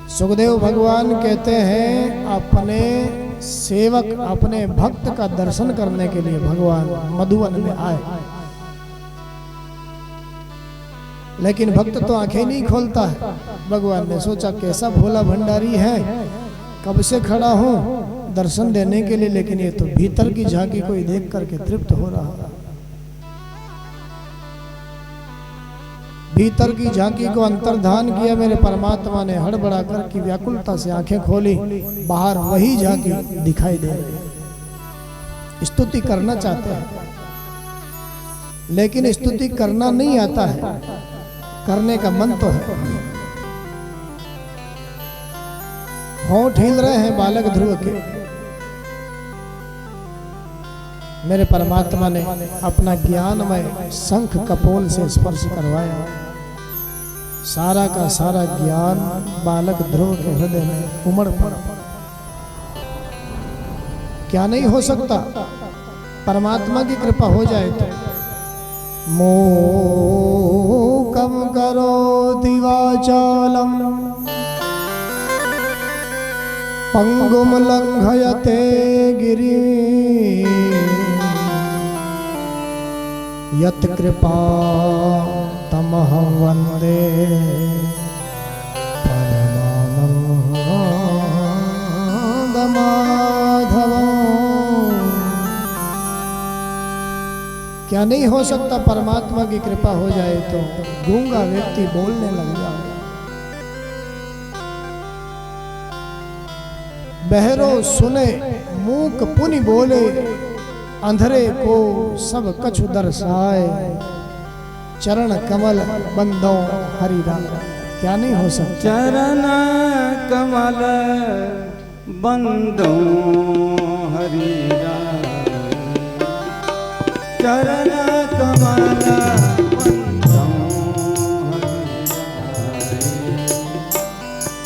सुखदेव भगवान कहते हैं अपने सेवक, अपने भक्त का दर्शन करने के लिए भगवान मधुवन में आए, लेकिन भक्त तो आंखें नहीं खोलता है। भगवान ने सोचा कैसा भोला भंडारी है, कब से खड़ा हूं, दर्शन देने के लिए, लेकिन ये तो भीतर की झांकी कोई देख करके तृप्त हो रहा है। भीतर की झांकी को अंतर्धान किया मेरे परमात्मा ने, हड़बड़ा कर की व्याकुलता से आंखें खोली, बाहर वही झांकी दिखाई दे रही। स्तुति करना चाहते हैं लेकिन स्तुति करना नहीं आता है, करने का मन तो है। होंठ हिल रहे हैं बालक ध्रुव के। मेरे परमात्मा ने अपना ज्ञानमय शंख कपोल से स्पर्श करवाया। सारा का सारा ज्ञान बालक ध्रुव के हृदय में उमड़ पड़ा। क्या नहीं हो सकता परमात्मा की कृपा हो जाए तो। मूकं करोति वाचालं पंगुं लंघयते गिरिं यत् कृपा तमहं वन्दे परमानन्दमाधवम्। क्या नहीं हो सकता परमात्मा की कृपा हो जाए तो। गूंगा व्यक्ति बोलने लग जाए, बहरो सुने, मूक पुनि बोले, अंधरे को सब कछु दर्शाए, चरण कमल बंदों हरि राम। क्या नहीं हो सकता। चरण कमल बंदों हरि राम, चरण कमल बंदों हरि राम,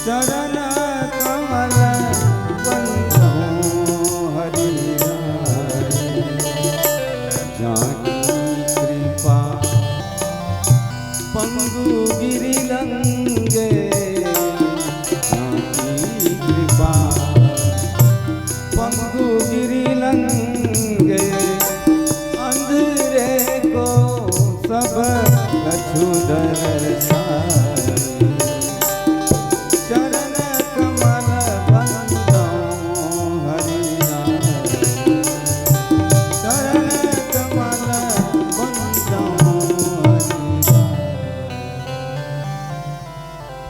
चरण कमल बंदों हरि राम। जाकी कृपा पंगु गिरि लंगे, जाकी कृपा पंगु गिरि लंगे, अंधरे को सब कछु दर्शाए, चरण कमल बंदों हरि राम, चरण कमल बंदों हरि राम।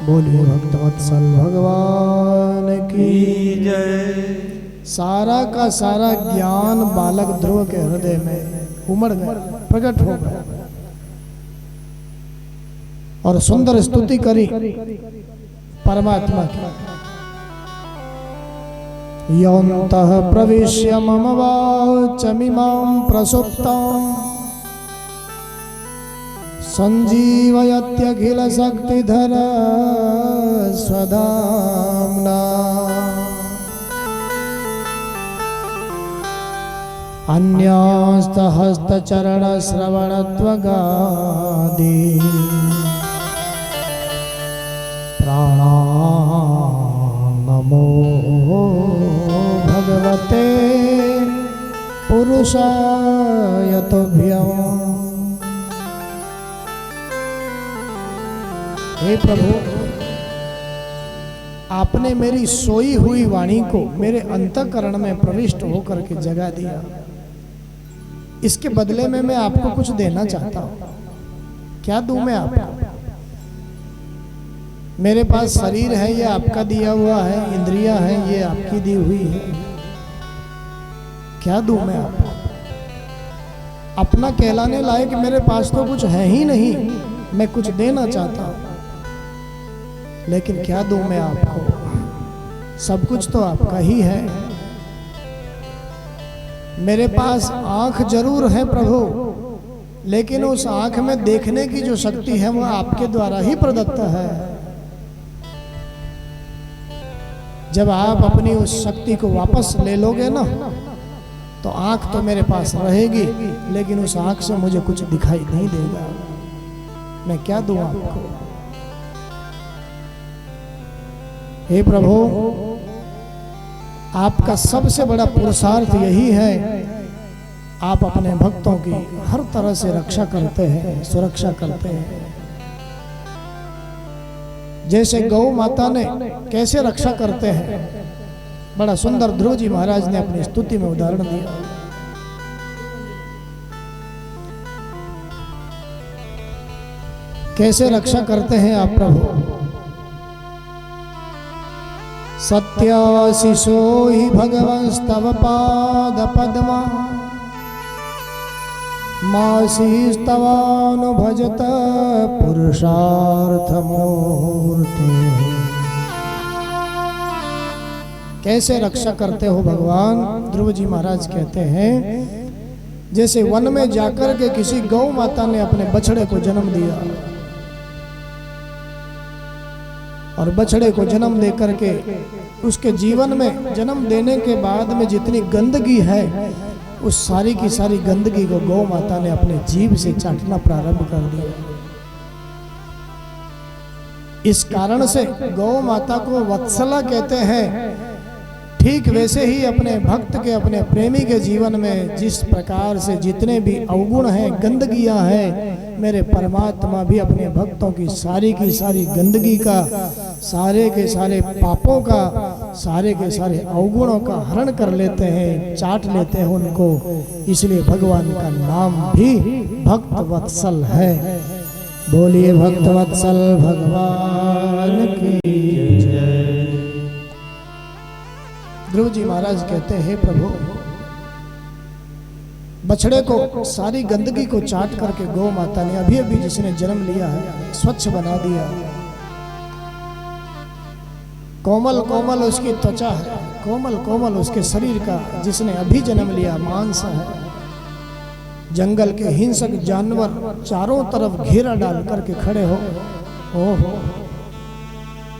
बोलिए भक्तवत्सल भगवान की जय। सारा का सारा ज्ञान बालक ध्रुव के हृदय में उमड़ गया, प्रकट हो गया और सुंदर स्तुति करी परमात्मा की। योऽन्तः प्रविश्य मम वाचमिमां प्रसुप्तां संजीवयत्यखिल शक्तिधर स्वधाम्ना। अन्यास्तहस्तचरणश्रवणत्वगादि प्राणान्नमो भगवते पुरुषाय तुभ्यम्। हे प्रभु, आपने मेरी सोई हुई वाणी को मेरे अंतःकरण में प्रविष्ट होकर के जगा दिया। इसके बदले में मैं आपको कुछ देना चाहता हूं। क्या दूं मैं आपको? मेरे पास शरीर है, ये आपका दिया हुआ है, इंद्रियां हैं, ये आपकी दी हुई है। क्या दूं मैं आपको? अपना कहलाने लायक मेरे पास तो कुछ है ही नहीं। मैं कुछ देना चाहता हूं, लेकिन क्या दूं मैं आपको? सब कुछ तो आपका ही है। मेरे पास आंख जरूर है प्रभु, लेकिन उस आंख में देखने की जो शक्ति है वह आपके द्वारा ही प्रदत्त है। जब आप अपनी उस शक्ति को वापस ले लोगे ना, तो आंख तो मेरे पास रहेगी, लेकिन उस आंख से मुझे कुछ दिखाई नहीं देगा। मैं क्या दूं आपको? हे प्रभु, आपका सबसे बड़ा पुरुषार्थ यही है, आप अपने भक्तों की हर तरह से रक्षा करते हैं, सुरक्षा करते हैं। जैसे गौ माता ने कैसे रक्षा करते हैं, बड़ा सुंदर ध्रुव जी महाराज ने अपनी स्तुति में उदाहरण दिया। कैसे रक्षा करते हैं आप प्रभु। सत्याशिषो हि भगवंस्तव पाद पद्मा मासीस्तवानुभजत पुरुषार्थ मूर्ति। कैसे रक्षा करते हो भगवान। ध्रुव जी महाराज कहते हैं जैसे वन में जाकर के किसी गौ माता ने अपने बछड़े को जन्म दिया और बछड़े को जन्म दे करके उसके जीवन में जन्म देने के बाद में जितनी गंदगी है उस सारी की सारी गंदगी को गौ माता ने अपने जीभ से चाटना प्रारंभ कर दिया। इस कारण से गौ माता को वत्सला कहते हैं। ठीक वैसे ही अपने भक्त के अपने प्रेमी के जीवन में जिस प्रकार से जितने भी अवगुण हैं गंदगियां हैं, मेरे परमात्मा भी अपने भक्तों की सारी गंदगी का, सारे के सारे पापों का, सारे के सारे अवगुणों का हरण कर लेते हैं, चाट लेते हैं उनको। इसलिए भगवान का नाम भी भक्त वत्सल है। बोलिए भक्त वत्सल भगवान की जय। ध्रुव जी महाराज कहते हैं प्रभु बछड़े को सारी गंदगी को चाट करके गौ माता ने अभी अभी जिसने जन्म लिया है स्वच्छ बना दिया। कोमल कोमल उसकी त्वचा है, कोमल कोमल उसके शरीर का जिसने अभी जन्म लिया मांस है। जंगल के हिंसक जानवर चारों तरफ घेरा डाल करके खड़े हो, ओहो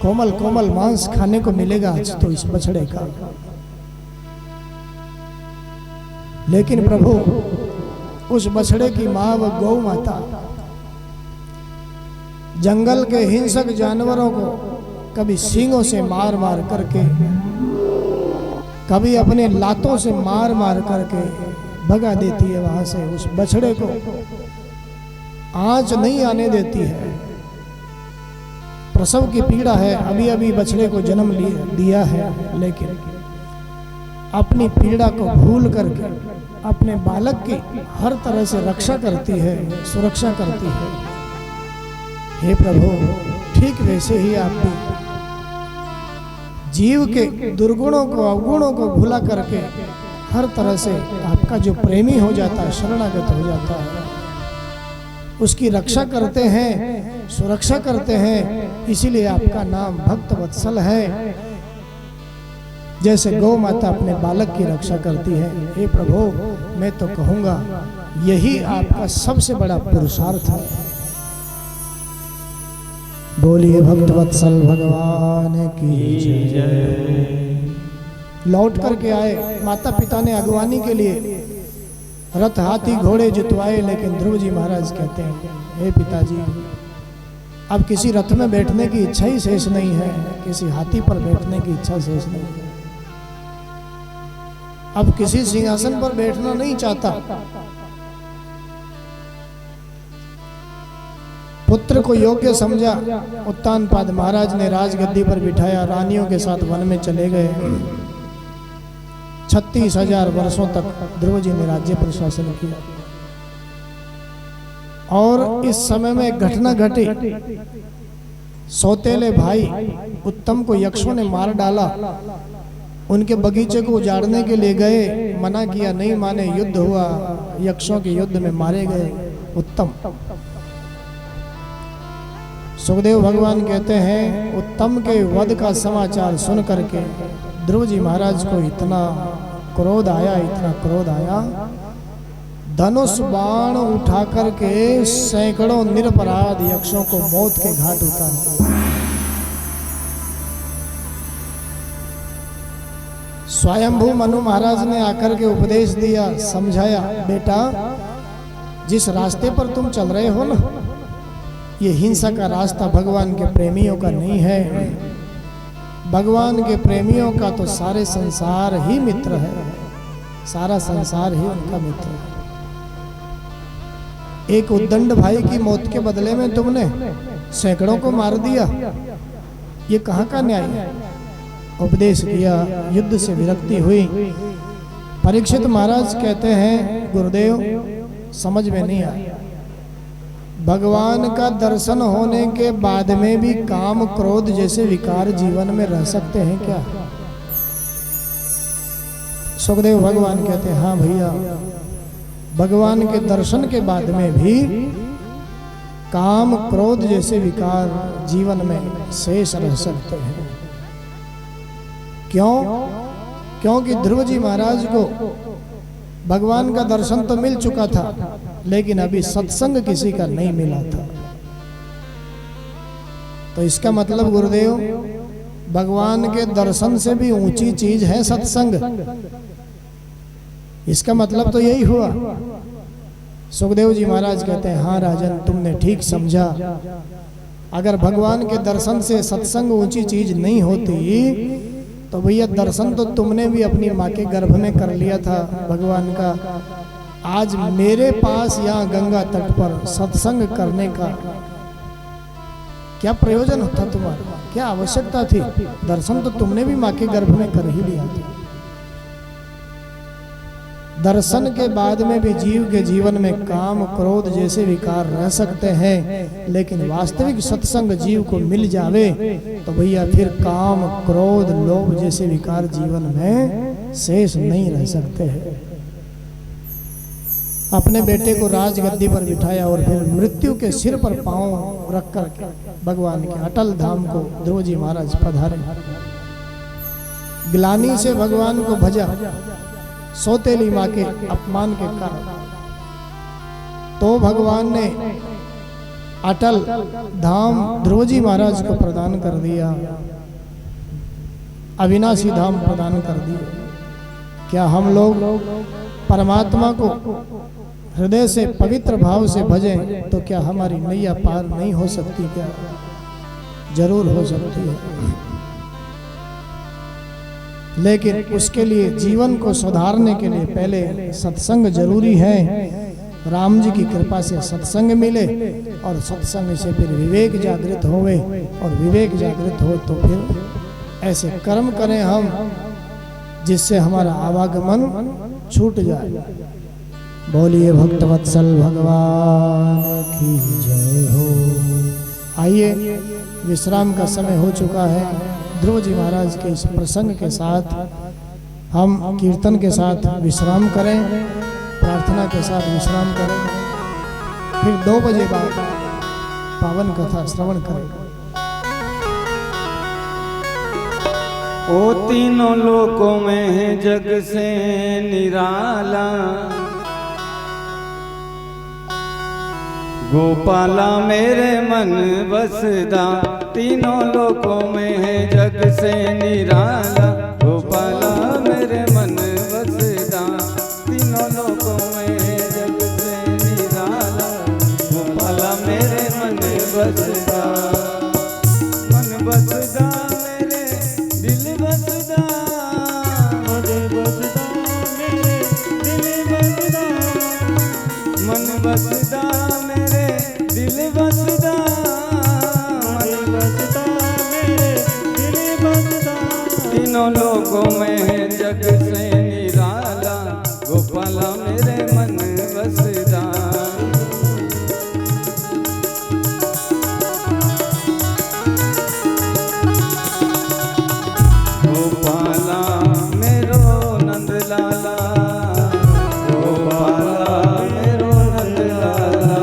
कोमल कोमल मांस खाने को मिलेगा आज तो इस बछड़े का। लेकिन प्रभु उस बछड़े की मां व गौ माता जंगल के हिंसक जानवरों को कभी सींगों से मार मार करके, कभी अपने लातों से मार मार करके भगा देती है वहां से। उस बछड़े को आंच नहीं आने देती है। प्रसव की पीड़ा है, अभी अभी बछड़े को जन्म दिया है, लेकिन अपनी पीड़ा को भूल करके अपने बालक की हर तरह से रक्षा करती है, सुरक्षा करती है। हे प्रभु ठीक वैसे ही आप भी जीव के दुर्गुणों को अवगुणों को भूला करके हर तरह से आपका जो प्रेमी हो जाता है, शरणागत हो जाता है, उसकी रक्षा करते हैं, सुरक्षा करते हैं। इसीलिए आपका नाम भक्त वत्सल है। जैसे गौ माता अपने बालक की रक्षा करती है, हे प्रभु मैं तो कहूँगा यही आपका सबसे बड़ा पुरुषार्थ है। बोलिए भक्त वत्सल भगवान की जय। लौट करके आए, माता पिता ने अगवानी के लिए रथ हाथी घोड़े जुतवाए, लेकिन ध्रुव जी महाराज कहते हैं हे पिताजी अब किसी रथ में बैठने की इच्छा ही शेष नहीं है, किसी हाथी पर बैठने की इच्छा शेष नहीं है, अब किसी सिंहासन पर बैठना नहीं चाहता। पुत्र को योग्य समझा, उत्तानपाद महाराज ने राजगद्दी पर बिठाया, रानियों के साथ वन में चले गए। 36,000 वर्षों तक ध्रुव जी ने राज्य प्रशासन किया। और इस समय में एक घटना घटी, सौतेले भाई उत्तम को यक्षों ने मार डाला। उनके बगीचे को उजाड़ने के लिए गए, मना किया, नहीं माने, युद्ध हुआ, यक्षों के युद्ध में मारे गए उत्तम। सुखदेव भगवान कहते हैं उत्तम के वध का समाचार सुन करके ध्रुव जी महाराज को इतना क्रोध आया, इतना क्रोध आया, धनुष बाण उठा करके सैकड़ों निरपराध यक्षों को मौत के घाट उतारा। स्वयंभू मनु महाराज ने आकर के उपदेश दिया, समझाया, बेटा जिस रास्ते पर तुम चल रहे हो ना, ये हिंसा का रास्ता भगवान के प्रेमियों का नहीं है। भगवान के प्रेमियों का तो सारे संसार ही मित्र है, सारा संसार ही उनका मित्र है। एक उद्दंड भाई की मौत के बदले में तुमने सैकड़ों को मार दिया, ये कहाँ का न्याय है? उपदेश किया, युद्ध से विरक्ति हुई। परीक्षित महाराज कहते हैं गुरुदेव समझ में नहीं आया, भगवान का दर्शन होने के बाद में भी काम क्रोध जैसे विकार जीवन में रह सकते हैं क्या? सुखदेव भगवान कहते हैं हाँ भैया, भगवान के दर्शन के बाद में भी काम क्रोध जैसे विकार जीवन में शेष रह सकते हैं। क्यों? क्योंकि ध्रुव जी महाराज को भगवान का दर्शन तो मिल चुका था, लेकिन अभी सत्संग किसी का नहीं मिला था। तो इसका मतलब गुरुदेव भगवान के दर्शन से भी ऊंची चीज है सत्संग। इसका मतलब तो यही हुआ। सुखदेव जी महाराज कहते हैं हाँ राजन, तुमने ठीक समझा। अगर भगवान के दर्शन से सत्संग ऊंची चीज नहीं होती तो भैया दर्शन तो तुमने भी अपनी माँ के गर्भ में कर लिया था भगवान का। आज मेरे पास यहाँ गंगा तट पर सत्संग करने का क्या प्रयोजन होता तुम्हारा? क्या आवश्यकता थी? दर्शन तो तुमने भी माँ के गर्भ में कर ही लिया था। दर्शन के बाद में भी जीव के जीवन में काम क्रोध जैसे विकार रह सकते हैं, लेकिन वास्तविक सत्संग जीव को मिल जावे तो भैया फिर काम क्रोध लोभ जैसे विकार जीवन में शेष नहीं रह सकते हैं। अपने बेटे को राजगद्दी पर बिठाया और फिर मृत्यु के सिर पर पांव रखकर भगवान के अटल धाम को ध्रुव जी महाराज पधारे। ग्लानि से भगवान को भजा, सौतेली माँ के अपमान के कारण, तो भगवान ने अटल धाम ध्रुव जी महाराज को प्रदान कर दिया, अविनाशी धाम प्रदान कर दिया। क्या हम लोग परमात्मा को हृदय से पवित्र भाव से भजें तो क्या हमारी नैया पार नहीं हो सकती? क्या जरूर हो सकती है, लेकिन उसके लिए जीवन को सुधारने के लिए पहले सत्संग जरूरी है। राम जी की कृपा से सत्संग मिले और सत्संग से फिर विवेक जागृत होवे, और विवेक जागृत हो तो फिर ऐसे कर्म करें हम जिससे हमारा आवागमन छूट जाए। बोलिए भक्तवत्सल भगवान की जय हो। आइए, विश्राम का समय हो चुका है। ध्रुव जी महाराज के इस प्रसंग के साथ हम कीर्तन के साथ विश्राम करें, प्रार्थना के साथ विश्राम करें, फिर 2 बजे बाद पावन कथा श्रवण करें। ओ तीनों लोकों में है जग से निराला, गोपाला मेरे मन बसदा। तीनों लोकों में है जग से निराला, गोपाला मेरे मन बसदा। तीनों लोकों में है जग से निराला, गोपाला मेरे मन बसदा। मन बसदा मेरे दिल बसदा, मन बसदा मेरे दिल बसदा। मन बसदा मेरे दिल बसदा, मन बसदा मेरे दिल बसदा। तीनों लोगों में है जग से निराला, गोपाला मेरे मन बसदा। गोपाला मेरो नंद लाला, गोपाला मेरो नंद लाला,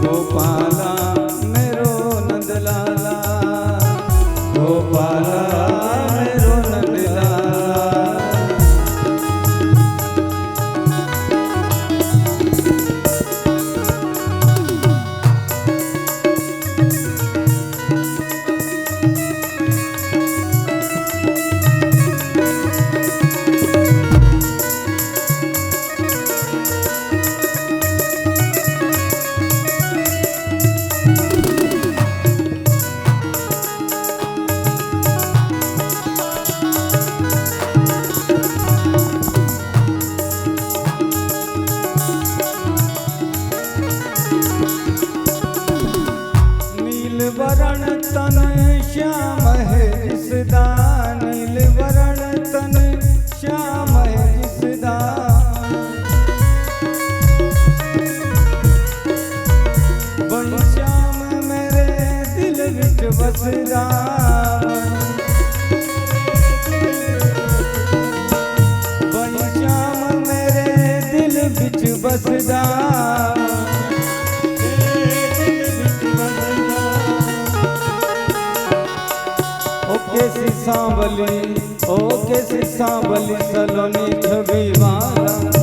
गोपाला मेरो नंद लाला, गोपाला मेरो नंद लाला। नील वरण तन श्याम है इसदा, जावन बड़ी श्याम मेरे दिल बिच बस जावन ओ कैसी सांबली सलोनी छवि वाला